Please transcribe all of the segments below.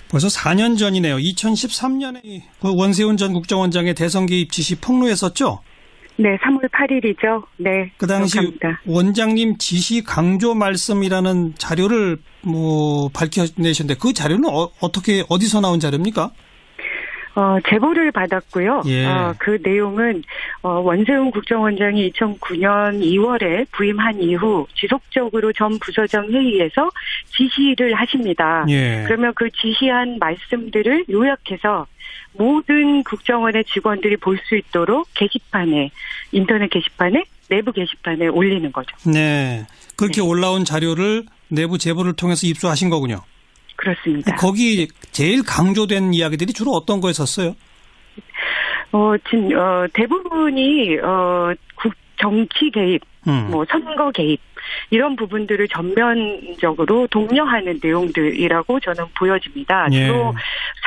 벌써 4년 전이네요. 2013년에 원세훈 전 국정원장의 대선 개입 지시 폭로했었죠? 네, 3월 8일이죠. 네. 그 당시 기억합니다. 원장님 지시 강조 말씀이라는 자료를 밝혀내셨는데 그 자료는 어디서 나온 자료입니까? 제보를 받았고요. 예. 그 내용은 원세훈 국정원장이 2009년 2월에 부임한 이후 지속적으로 전 부서장 회의에서 지시를 하십니다. 예. 그러면 그 지시한 말씀들을 요약해서 모든 국정원의 직원들이 볼 수 있도록 인터넷 게시판에 내부 게시판에 올리는 거죠. 네. 그렇게 네. 올라온 자료를 내부 제보를 통해서 입수하신 거군요. 그렇습니다. 거기 제일 강조된 이야기들이 주로 어떤 거에 섰어요? 대부분이 정치 개입, 선거 개입 이런 부분들을 전면적으로 독려하는 내용들이라고 저는 보여집니다. 예. 주로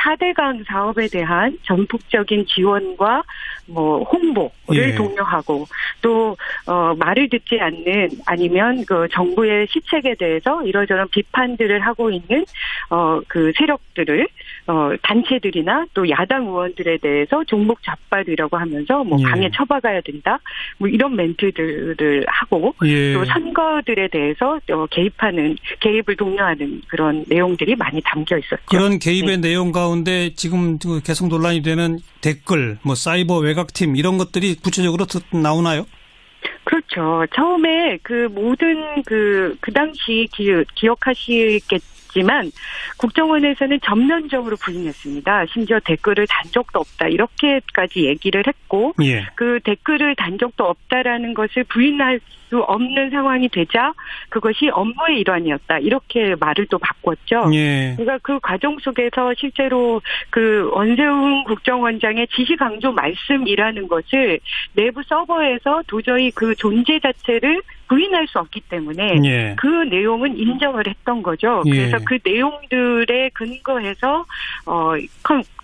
4대강 사업에 대한 전폭적인 지원과 홍보를 예. 독려하고 또 말을 듣지 않는 아니면 그 정부의 시책에 대해서 이러저런 비판들을 하고 있는 그 세력들을 단체들이나 또 야당 의원들에 대해서 종목 잡발이라고 하면서 예. 강에 처박아야 된다. 이런 멘트들을 하고 예. 또 선거들에 대해서 개입을 독려하는 그런 내용들이 많이 담겨 있었죠. 그런 개입의 네. 내용 가운데 지금 계속 논란이 되는 댓글, 사이버 외곽팀 이런 것들이 구체적으로 나오나요? 그렇죠. 처음에 모든 그 당시 기억하시겠지만 국정원에서는 전면적으로 부인했습니다. 심지어 댓글을 단 적도 없다 이렇게까지 얘기를 했고 예. 그 댓글을 단 적도 없다라는 것을 부인할 수 없는 상황이 되자 그것이 업무의 일환이었다 이렇게 말을 또 바꿨죠. 예. 그러니까 그 과정 속에서 실제로 그 원세훈 국정원장의 지시 강조 말씀이라는 것을 내부 서버에서 도저히 그 존재 자체를 부인할 수 없기 때문에 예. 그 내용은 인정을 했던 거죠. 예. 그래서 그 내용들에 근거해서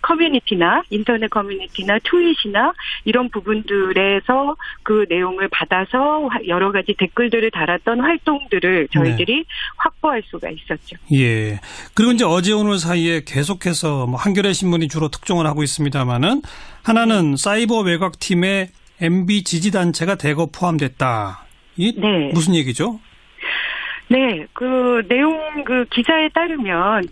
커뮤니티나 인터넷 커뮤니티나 트윗이나 이런 부분들에서 그 내용을 받아서 여러 가지 댓글들을 달았던 활동들을 저희들이 네. 확보할 수가 있었죠. 예. 그리고 이제 어제 오늘 사이에 계속해서 한겨레 신문이 주로 특종을 하고 있습니다만은 하나는 사이버 외곽팀에 MB 지지단체가 대거 포함됐다. 네. 무슨 얘기죠? 네, 그 내용 기사에 따르면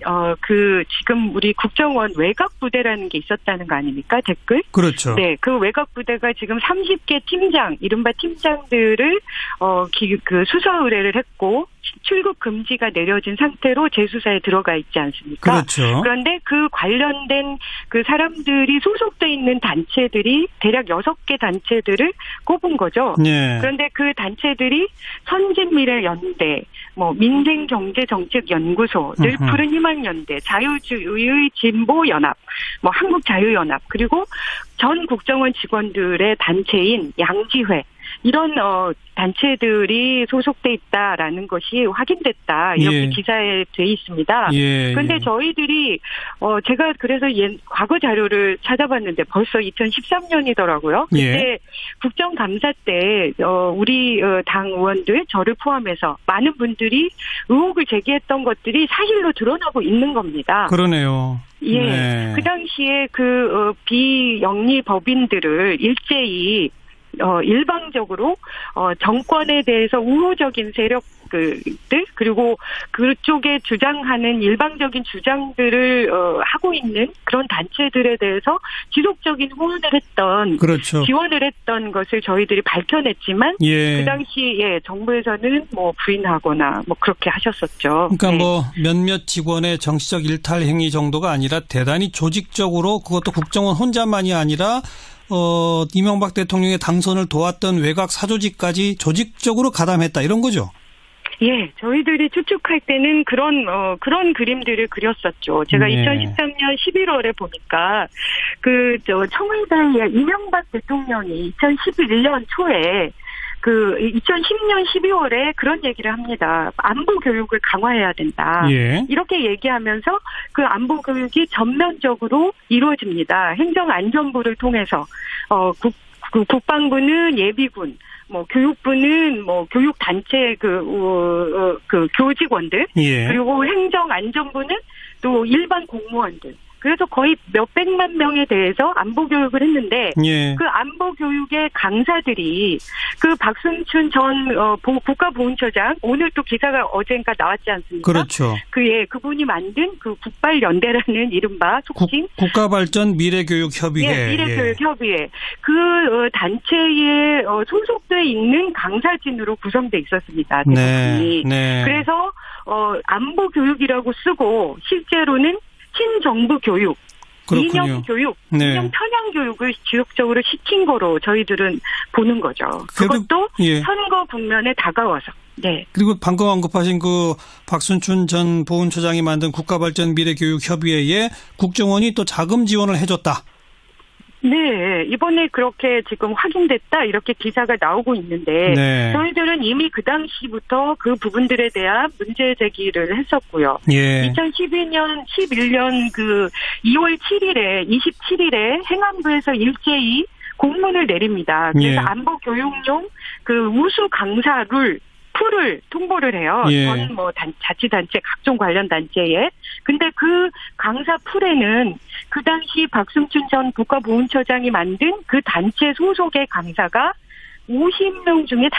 지금 우리 국정원 외곽 부대라는 게 있었다는 거 아닙니까? 댓글? 그렇죠. 네, 그 외곽 부대가 지금 30개 팀장, 이른바 팀장들을 수사 의뢰를 했고 출국 금지가 내려진 상태로 재수사에 들어가 있지 않습니까? 그렇죠. 그런데 그 관련된 그 사람들이 소속돼 있는 단체들이 대략 6개 단체들을 꼽은 거죠. 네. 그런데 그 단체들이 선진미래연대, 민생경제정책연구소, 늘푸른희망연대, 자유주의 진보연합, 한국자유연합, 그리고 전 국정원 직원들의 단체인 양지회, 이런 단체들이 소속돼 있다라는 것이 확인됐다. 이렇게 예. 기사에 돼 있습니다. 그런데 저희들이 제가 그래서 과거 자료를 찾아봤는데 벌써 2013년이더라고요. 그때 예. 국정감사 때 우리 당 의원들 저를 포함해서 많은 분들이 의혹을 제기했던 것들이 사실로 드러나고 있는 겁니다. 그러네요. 예, 네. 그 당시에 비영리 법인들을 일제히 일방적으로 정권에 대해서 우호적인 세력들 그리고 그쪽에 주장하는 일방적인 주장들을 하고 있는 그런 단체들에 대해서 지속적인 후원을 했던, 그렇죠. 지원을 했던 것을 저희들이 밝혀냈지만 예. 그 당시에 정부에서는 부인하거나 그렇게 하셨었죠. 그러니까 네. 몇몇 직원의 정치적 일탈 행위 정도가 아니라 대단히 조직적으로 그것도 국정원 혼자만이 아니라 이명박 대통령의 당선을 도왔던 외곽 사조직까지 조직적으로 가담했다 이런 거죠. 예, 저희들이 추측할 때는 그런 그림들을 그렸었죠. 제가 네. 2013년 11월에 보니까 청와대에 이명박 대통령이 2011년 초에 2010년 12월에 그런 얘기를 합니다. 안보 교육을 강화해야 된다. 예. 이렇게 얘기하면서 그 안보 교육이 전면적으로 이루어집니다. 행정안전부를 통해서 국방부는 예비군, 뭐 교육부는 뭐 교육 단체 그 교직원들 예. 그리고 행정안전부는 또 일반 공무원들. 그래서 거의 몇백만 명에 대해서 안보 교육을 했는데 예. 그 안보 교육의 강사들이 그 박순춘 전 국가보훈처장 오늘 또 기사가 어젠가 나왔지 않습니까? 그렇죠. 그분이 만든 그 국발연대라는 이른바 속칭 국가발전 미래교육협의회. 예, 미래교육협의회 그 단체에 소속돼 있는 강사진으로 구성돼 있었습니다. 네. 네. 그래서 안보 교육이라고 쓰고 실제로는 친정부 교육, 그렇군요. 이념 교육, 네. 이념 편향 교육을 지속적으로 시킨 거로 저희들은 보는 거죠. 그것도 예. 선거 국면에 다가와서. 네. 그리고 방금 언급하신 그 박순춘 전 보훈처장이 만든 국가발전 미래교육협의회에 국정원이 또 자금 지원을 해줬다. 네, 이번에 그렇게 지금 확인됐다 이렇게 기사가 나오고 있는데 네. 저희들은 이미 그 당시부터 그 부분들에 대한 문제 제기를 했었고요. 예. 2011년 그 2월 27일에 행안부에서 일제히 공문을 내립니다. 그래서 예. 안보 교육용 그 우수 강사 풀을 통보를 해요. 예. 전 뭐 자치단체 각종 관련 단체에. 근데 그 강사 풀에는 그 당시 박순춘 전 국가보훈처장이 만든 그 단체 소속의 강사가 50명 중에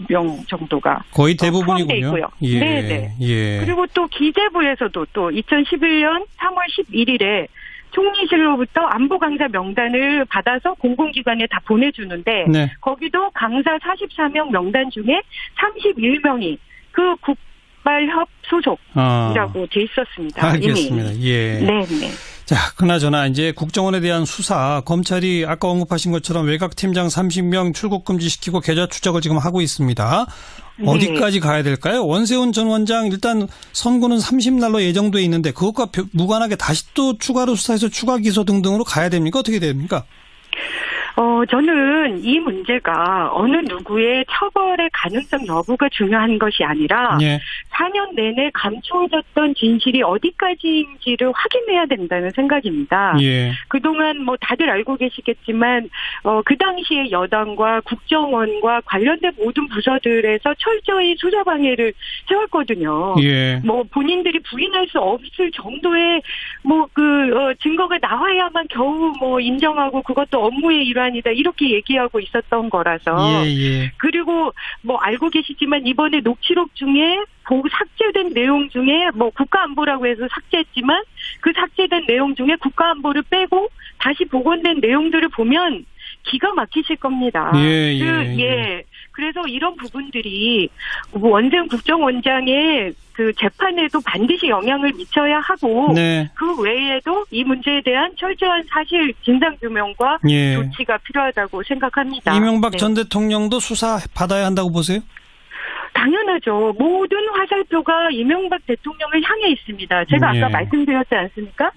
40명 정도가 거의 대부분이군요. 포함되어 있고요. 예. 네네. 예. 그리고 또 기재부에서도 또 2011년 3월 11일에 총리실로부터 안보 강사 명단을 받아서 공공기관에 다 보내주는데 네. 거기도 강사 44명 명단 중에 31명이 그 국발협 소속이라고 돼 있었습니다. 알겠습니다. 이미. 예. 네네. 자, 그나저나 이제 국정원에 대한 수사, 검찰이 아까 언급하신 것처럼 외곽팀장 30명 출국 금지시키고 계좌 추적을 지금 하고 있습니다. 어디까지 가야 될까요? 원세훈 전 원장 일단 선고는 30날로 예정돼 있는데 그것과 무관하게 다시 또 추가로 수사해서 추가 기소 등등으로 가야 됩니까? 어떻게 됩니까? 저는 이 문제가 어느 누구의 처벌의 가능성 여부가 중요한 것이 아니라 예. 4년 내내 감추어졌던 진실이 어디까지인지를 확인해야 된다는 생각입니다. 예. 그동안 뭐 다들 알고 계시겠지만 그 당시에 여당과 국정원과 관련된 모든 부서들에서 철저히 수사 방해를 해왔거든요. 예. 뭐 본인들이 부인할 수 없을 정도의 증거가 나와야만 겨우 뭐 인정하고 그것도 업무의 일환이다 이렇게 얘기하고 있었던 거라서. 예. 그리고 뭐 알고 계시지만 이번에 녹취록 중에 삭제된 내용 중에 뭐 국가안보라고 해서 삭제했지만 그 삭제된 내용 중에 국가안보를 빼고 다시 복원된 내용들을 보면 기가 막히실 겁니다. 예. 그래서 이런 부분들이 원세훈 국정원장의 그 재판에도 반드시 영향을 미쳐야 하고 네. 그 외에도 이 문제에 대한 철저한 사실 진상 규명과 예. 조치가 필요하다고 생각합니다. 이명박 전 대통령도 수사 받아야 한다고 보세요? 당연하죠. 모든 화살표가 이명박 대통령을 향해 있습니다. 제가 아까 말씀드렸지 않습니까?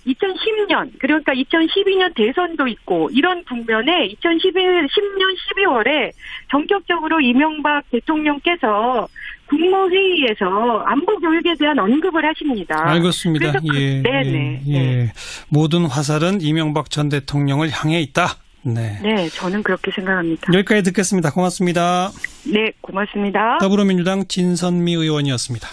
2010년, 그러니까 2012년 대선도 있고 이런 국면에 2010년 12월에 전격적으로 이명박 대통령께서 국무회의에서 안보 교육에 대한 언급을 하십니다. 알겠습니다. 네네. 모든 화살은 이명박 전 대통령을 향해 있다. 네. 네, 저는 그렇게 생각합니다. 여기까지 듣겠습니다. 고맙습니다. 네, 고맙습니다. 더불어민주당 진선미 의원이었습니다.